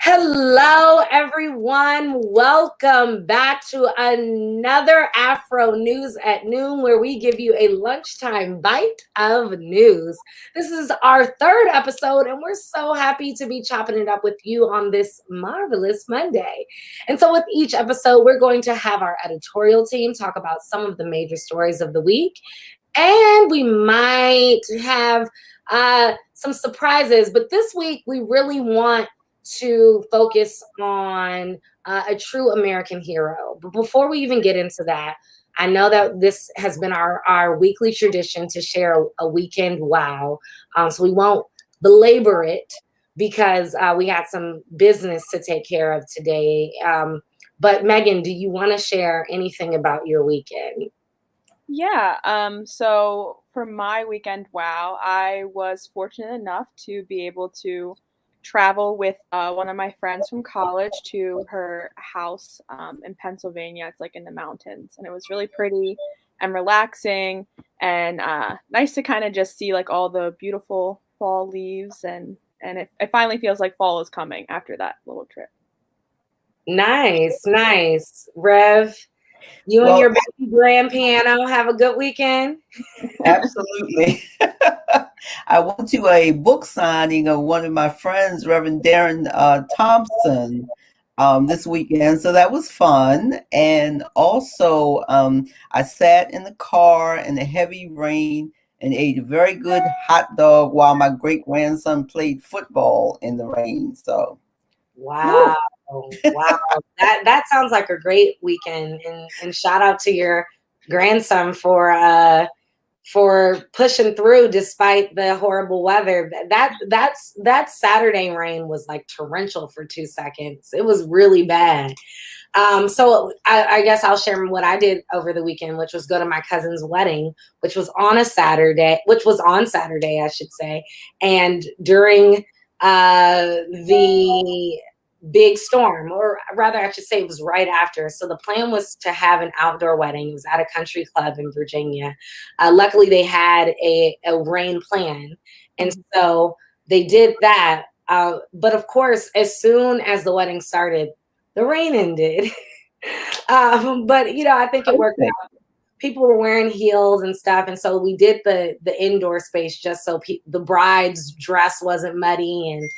Hello, everyone. Welcome back to another Afro News at Noon, where we give you a lunchtime bite of news. This is our third episode, and we're so happy to be chopping it up with you on this marvelous Monday. And so, with each episode, we're going to have our editorial team talk about some of the major stories of the week, and we might have some surprises. But this week, we really want to focus on a true American hero. But before we even get into that, I know that this has been our weekly tradition to share a weekend wow. So we won't belabor it because we got some business to take care of today. But Megan, do you want to share anything about your weekend? Yeah, so for my weekend wow, I was fortunate enough to be able to travel with one of my friends from college to her house in Pennsylvania. It's like in the mountains, and it was really pretty and relaxing and nice to kind of just see like all the beautiful fall leaves and it finally feels like fall is coming after that little trip. Nice. Rev, you and Well, your baby grand piano have a good weekend. absolutely. I went to a book signing of one of my friends, Reverend Darren Thompson, this weekend. So that was fun. And also, I sat in the car in the heavy rain and ate a very good hot dog while my great grandson played football in the rain. So, Wow. Wow. That sounds like a great weekend. And shout out to your grandson for pushing through despite the horrible weather. That Saturday rain was like torrential for 2 seconds. It was really bad. So I guess I'll share what I did over the weekend, which was go to my cousin's wedding, which was on Saturday, I should say. And during the big storm, or rather I should say it was right after. So the plan was to have an outdoor wedding. It was at a country club in Virginia. Luckily they had a rain plan. And so they did that. But of course, as soon as the wedding started, the rain ended. But I think it worked out. People were wearing heels and stuff, and so we did the indoor space just so the bride's dress wasn't muddy and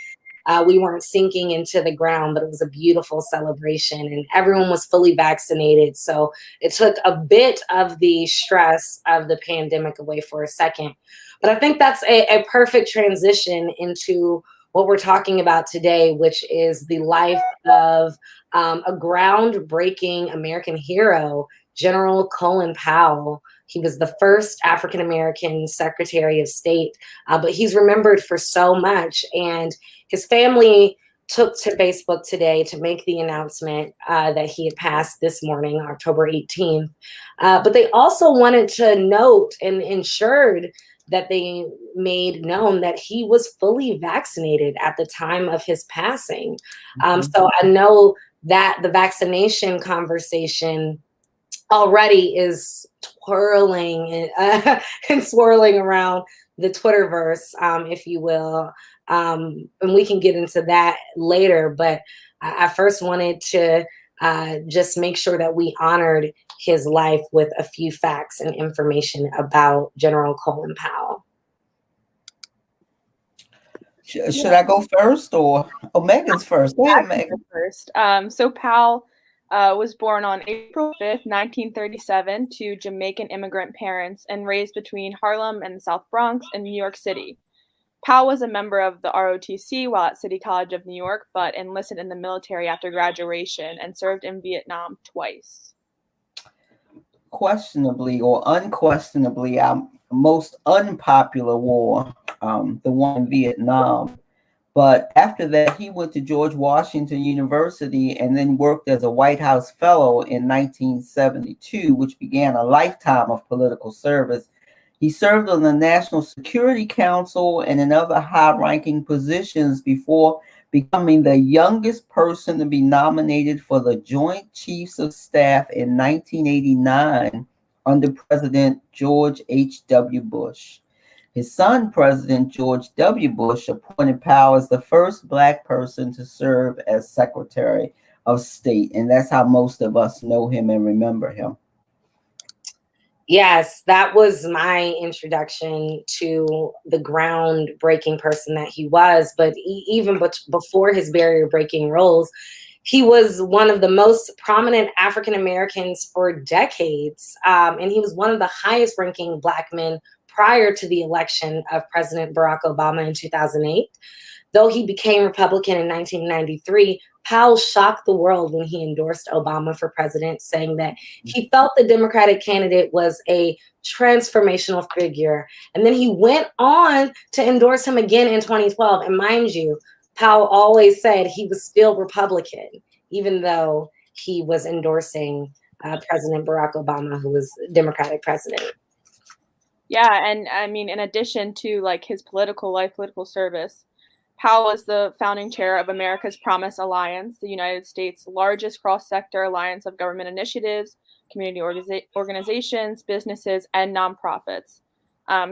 we weren't sinking into the ground. But it was a beautiful celebration, and everyone was fully vaccinated, so it took a bit of the stress of the pandemic away for a second. But I think that's a perfect transition into what we're talking about today, which is the life of a groundbreaking American hero, General Colin Powell. He was the first African-American Secretary of State, but he's remembered for so much. And his family took to Facebook today to make the announcement that he had passed this morning, October 18th. But they also wanted to note and ensured that they made known that he was fully vaccinated at the time of his passing. So I know that the vaccination conversation already is twirling and swirling around the Twitterverse, if you will. And we can get into that later. But I first wanted to just make sure that we honored his life with a few facts and information about General Colin Powell. Should I go first or Megan's first? Go ahead, Megan. First. So Powell was born on April 5th, 1937 to Jamaican immigrant parents and raised between Harlem and the South Bronx in New York City. Powell was a member of the ROTC while at City College of New York, but enlisted in the military after graduation and served in Vietnam twice. Questionably or unquestionably, our most unpopular war, the one in Vietnam. But after that, he went to George Washington University and then worked as a White House Fellow in 1972, which began a lifetime of political service. He served on the National Security Council and in other high-ranking positions before becoming the youngest person to be nominated for the Joint Chiefs of Staff in 1989 under President George H.W. Bush. His son, President George W. Bush, appointed Powell as the first Black person to serve as Secretary of State. And that's how most of us know him and remember him. Yes, that was my introduction to the groundbreaking person that he was. But even before his barrier-breaking roles, he was one of the most prominent African Americans for decades. And he was one of the highest ranking Black men prior to the election of President Barack Obama in 2008. Though he became Republican in 1993, Powell shocked the world when he endorsed Obama for president, saying that he felt the Democratic candidate was a transformational figure. And then he went on to endorse him again in 2012. And mind you, Powell always said he was still Republican, even though he was endorsing President Barack Obama, who was Democratic president. Yeah, and I mean, in addition to like his political life, political service, Powell is the founding chair of America's Promise Alliance, the United States' largest cross-sector alliance of government initiatives, community organizations, businesses, and nonprofits.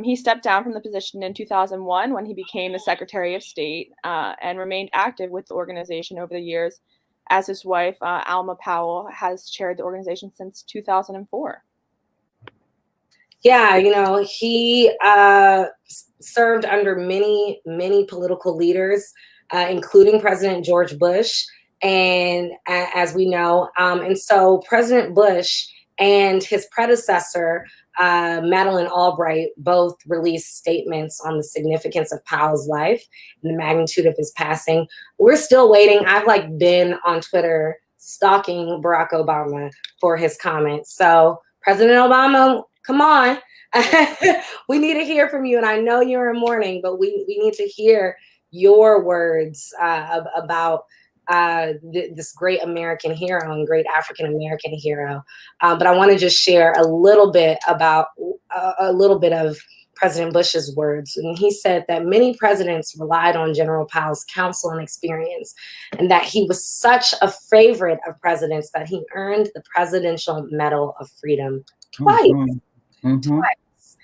He stepped down from the position in 2001 when he became the Secretary of State and remained active with the organization over the years, as his wife, Alma Powell, has chaired the organization since 2004. Yeah, he served under many, many political leaders, including President George Bush, and as we know, and so President Bush and his predecessor, Madeleine Albright, both released statements on the significance of Powell's life and the magnitude of his passing. We're still waiting. I've been on Twitter stalking Barack Obama for his comments. So President Obama, come on. We need to hear from you. And I know you're in mourning, but we need to hear your words about this great American hero and great African American hero. But I want to just share a little bit about of President Bush's words. And he said that many presidents relied on General Powell's counsel and experience, and that he was such a favorite of presidents that he earned the Presidential Medal of Freedom twice. Twice.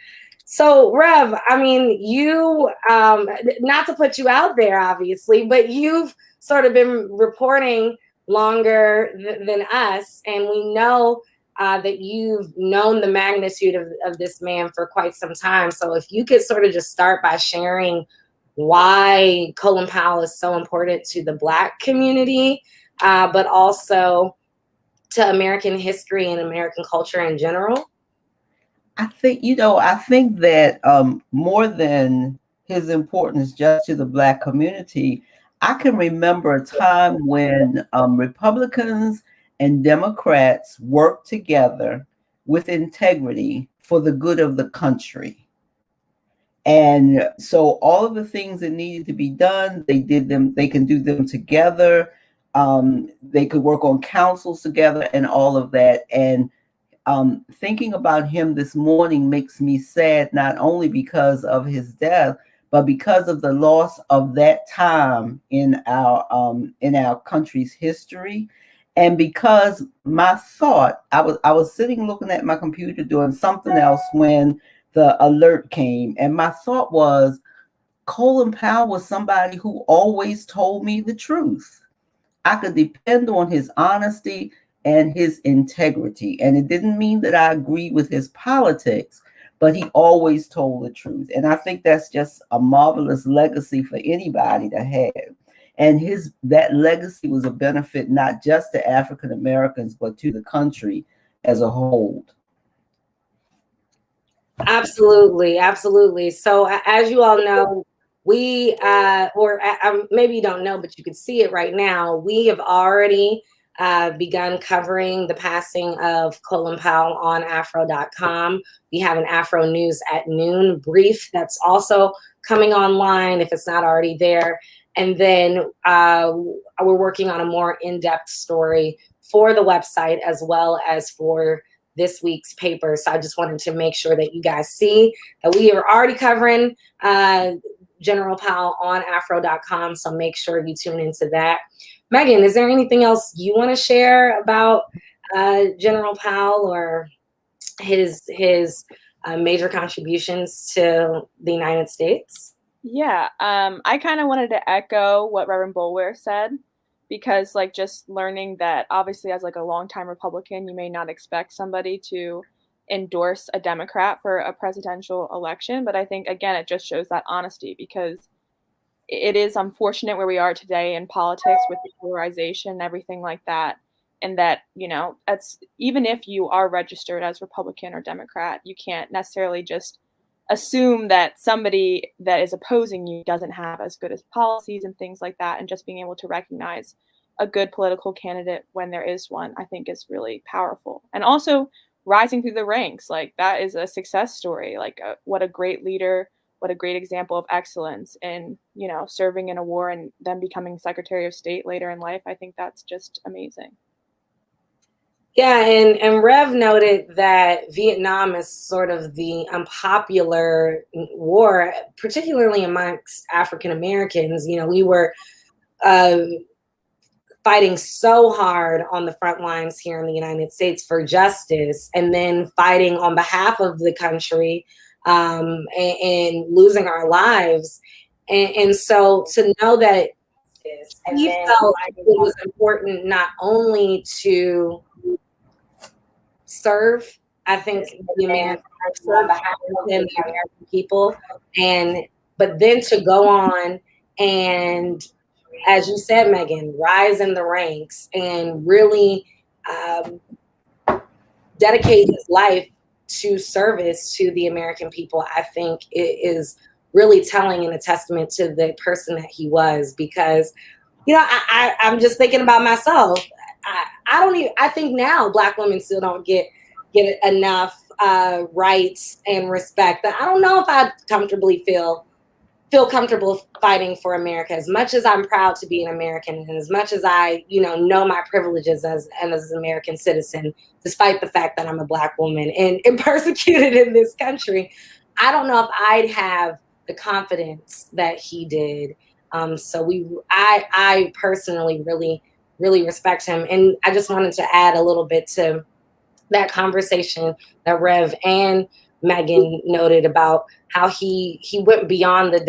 So, Rev, I mean, you, not to put you out there, obviously, but you've sort of been reporting longer than us, and we know that you've known the magnitude of this man for quite some time. So if you could sort of just start by sharing why Colin Powell is so important to the Black community, but also to American history and American culture in general. I think that more than his importance just to the Black community, I can remember a time when Republicans and Democrats worked together with integrity for the good of the country. And so all of the things that needed to be done, they did them. They can do them together. They could work on councils together and all of that. And thinking about him this morning makes me sad, not only because of his death, but because of the loss of that time in our country's history. And because my thought, I was sitting looking at my computer doing something else when the alert came, and my thought was, Colin Powell was somebody who always told me the truth. I could depend on his honesty and his integrity. And it didn't mean that I agreed with his politics, but he always told the truth. And I think that's just a marvelous legacy for anybody to have. And that legacy was a benefit not just to African Americans, but to the country as a whole. Absolutely, absolutely. So as you all know, we, maybe you don't know, but you can see it right now. We have already begun covering the passing of Colin Powell on AFRO.com. We have an Afro News at Noon brief that's also coming online if it's not already there. And then we're working on a more in-depth story for the website as well as for this week's paper. So I just wanted to make sure that you guys see that we are already covering General Powell on AFRO.com. So make sure you tune into that. Megan, is there anything else you want to share about General Powell or his major contributions to the United States? Yeah, I kind of wanted to echo what Reverend Boulware said, because like just learning that obviously as like a longtime Republican, you may not expect somebody to endorse a Democrat for a presidential election, but I think again it just shows that honesty, because it is unfortunate where we are today in politics with the polarization and everything like that. And that, you know, that's even if you are registered as Republican or Democrat, you can't necessarily just assume that somebody that is opposing you doesn't have as good as policies and things like that. And just being able to recognize a good political candidate when there is one, I think is really powerful. And also rising through the ranks, like that is a success story. Like what a great leader, what a great example of excellence in, you know, serving in a war and then becoming Secretary of State later in life. I think that's just amazing. Yeah, and Rev noted that Vietnam is sort of the unpopular war, particularly amongst African Americans. You know, we were uh, fighting so hard on the front lines here in the United States for justice, and then fighting on behalf of the country, and losing our lives. And so to know that he felt like it was important not only to serve, I think, the American people, but then to go on and, as you said, Megan, rise in the ranks and really dedicate his life to service to the American people, I think it is really telling and a testament to the person that he was. Because, you know, I'm just thinking about myself. I think now Black women still don't get enough rights and respect. But I don't know if I comfortably feel comfortable fighting for America. As much as I'm proud to be an American, and as much as I, you know my privileges as an American citizen, despite the fact that I'm a Black woman and persecuted in this country, I don't know if I'd have the confidence that he did. So I personally really respect him. And I just wanted to add a little bit to that conversation that Rev and Megan noted about how he went beyond the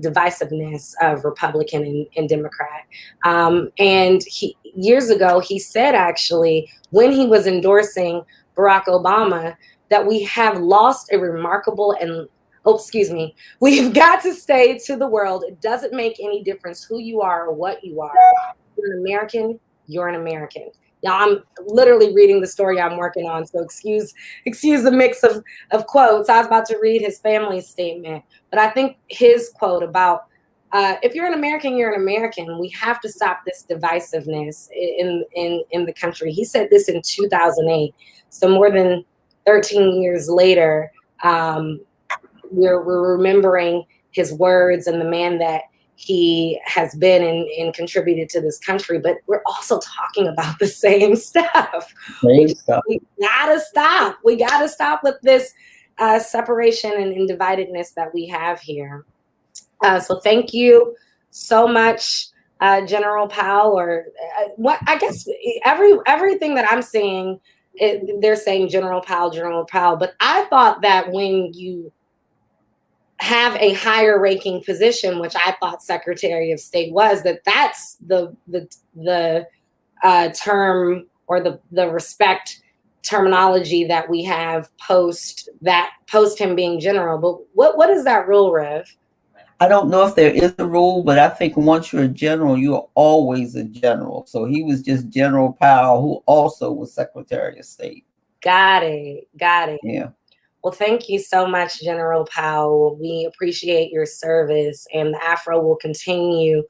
divisiveness of Republican and Democrat. And years ago, he said, actually, when he was endorsing Barack Obama, that we have lost a remarkable and we've got to say to the world, it doesn't make any difference who you are or what you are. You're an American, you're an American. Now I'm literally reading the story I'm working on, so excuse the mix of quotes. I was about to read his family's statement, but I think his quote about if you're an American, you're an American. We have to stop this divisiveness in the country. He said this in 2008, so more than 13 years later. We're remembering his words and the man that he has been and contributed to this country, but we're also talking about the same stuff. We gotta stop. We gotta stop with this separation and dividedness that we have here. So thank you so much, General Powell. Or what I guess everything that I'm saying, they're saying General Powell. But I thought that when you have a higher ranking position, which I thought Secretary of State was, that's the term or the respect terminology that we have post him being general. But what is that rule, Rev? I don't know if there is a rule, but I think once you're a general, you're always a general. So he was just General Powell, who also was Secretary of State. Got it. Yeah. Well, thank you so much, General Powell. We appreciate your service, and the AFRO will continue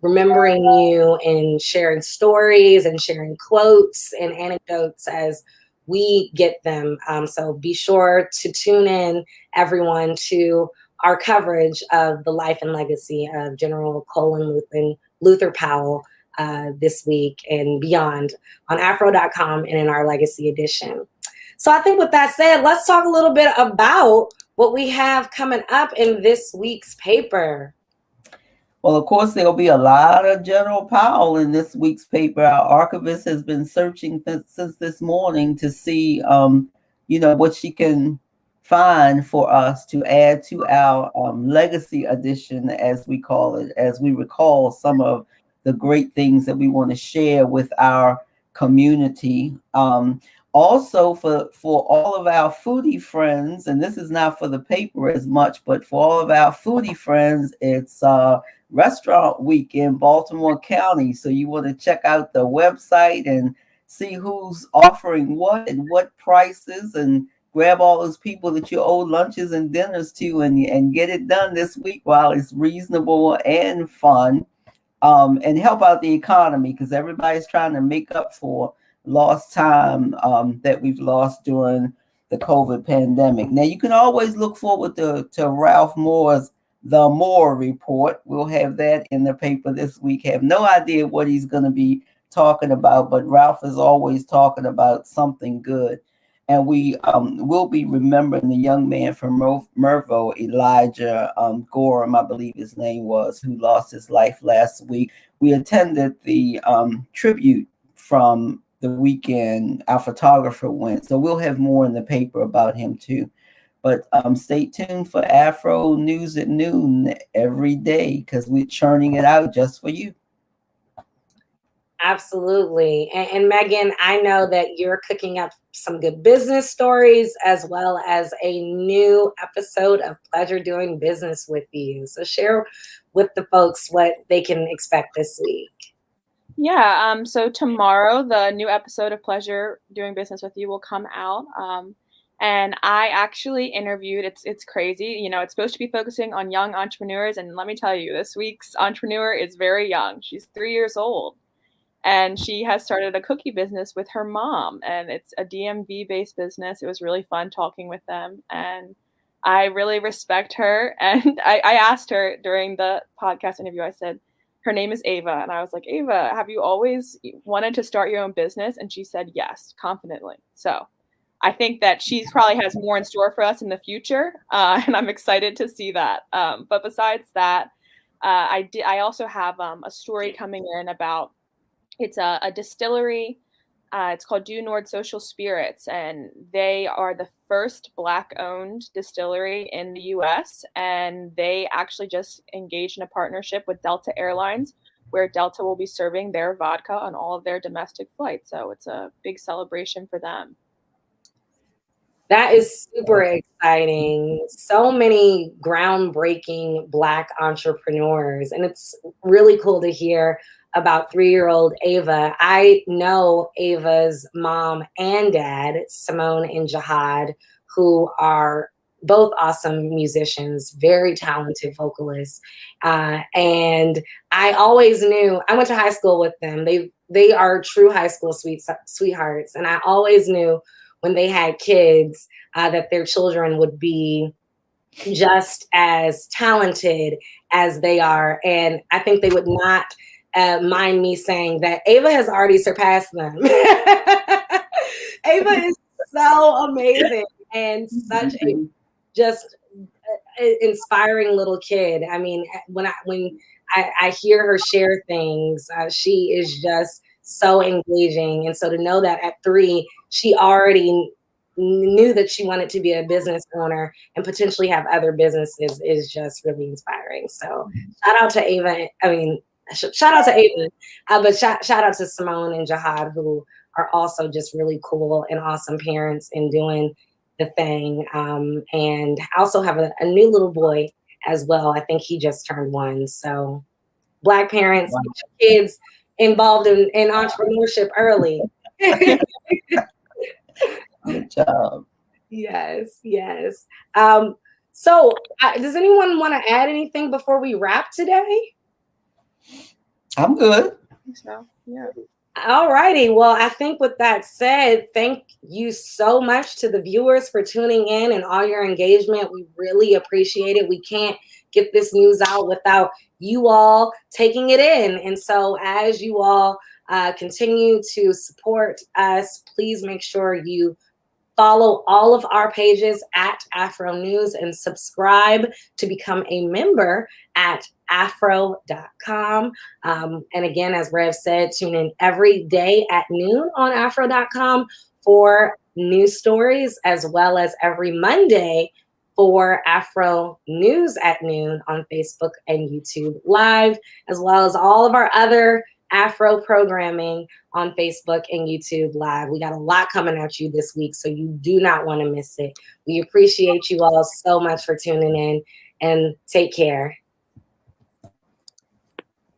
remembering you and sharing stories and sharing quotes and anecdotes as we get them. So be sure to tune in, everyone, to our coverage of the life and legacy of General Colin Luther Powell this week and beyond on AFRO.com and in our Legacy Edition. So I think with that said, let's talk a little bit about what we have coming up in this week's paper. Well, of course, there'll be a lot of General Powell in this week's paper. Our archivist has been searching since this morning to see what she can find for us to add to our legacy edition, as we call it, as we recall some of the great things that we want to share with our community. Also for all of our foodie friends, and this is not for the paper as much, but for all of our foodie friends, it's Restaurant Week in Baltimore County. So you want to check out the website and see who's offering what and what prices, and grab all those people that you owe lunches and dinners to, and get it done this week while it's reasonable and fun, and help out the economy, because everybody's trying to make up for lost time that we've lost during the COVID pandemic. Now, you can always look forward to Ralph Moore's The Moore Report. We'll have that in the paper this week. Have no idea what he's going to be talking about, but Ralph is always talking about something good. And we will be remembering the young man from Mervo, Elijah Gorham, I believe his name was, who lost his life last week. We attended the tribute from the weekend. Our photographer went. So we'll have more in the paper about him too. But stay tuned for Afro News at noon every day, because we're churning it out just for you. Absolutely. And Megan, I know that you're cooking up some good business stories, as well as a new episode of Pleasure Doing Business with You. So share with the folks what they can expect this week. Yeah, so tomorrow the new episode of Pleasure Doing Business with You will come out. And I actually interviewed, it's crazy, it's supposed to be focusing on young entrepreneurs. And let me tell you, this week's entrepreneur is very young. She's 3 years old. And she has started a cookie business with her mom, and it's a DMV-based business. It was really fun talking with them, and I really respect her. And I asked her during the podcast interview, I said, her name is Ava. And I was like, Ava, have you always wanted to start your own business? And she said, yes, confidently. So I think that she probably has more in store for us in the future, and I'm excited to see that. But besides that, I also have a story coming in about, it's a distillery. It's called Du Nord Social Spirits, and they are the first Black-owned distillery in the U.S., and they actually just engaged in a partnership with Delta Airlines, where Delta will be serving their vodka on all of their domestic flights. So it's a big celebration for them. That is super exciting. So many groundbreaking Black entrepreneurs, and it's really cool to hear about 3-year-old Ava. I know Ava's mom and dad, Simone and Jihad, who are both awesome musicians, very talented vocalists. And I always knew, I went to high school with them. They are true high school sweethearts. And I always knew when they had kids that their children would be just as talented as they are. And I think they would not mind me saying that Ava has already surpassed them. Ava is so amazing and such a just inspiring little kid. I mean, when I hear her share things, she is just so engaging. And so to know that at 3, she already knew that she wanted to be a business owner and potentially have other businesses is just really inspiring. So shout out to Ava. Shout out to Ava, but shout out to Simone and Jihad, who are also just really cool and awesome parents and doing the thing. And I also have a new little boy as well. I think he just turned 1. So Black parents, Wow. Get your kids involved in entrepreneurship early. Good job. Yes. So does anyone want to add anything before we wrap today? I'm good. I think so, yeah. All righty. Well, I think with that said, thank you so much to the viewers for tuning in and all your engagement. We really appreciate it. We can't get this news out without you all taking it in. And so as you all continue to support us, please make sure you follow all of our pages at Afro News and subscribe to become a member at afro.com. And again, as Rev said, tune in every day at noon on afro.com for news stories, as well as every Monday for Afro News at Noon on Facebook and YouTube Live, as well as all of our other Afro programming on Facebook and YouTube Live. We got a lot coming at you this week, so you do not want to miss it. We appreciate you all so much for tuning in, and take care.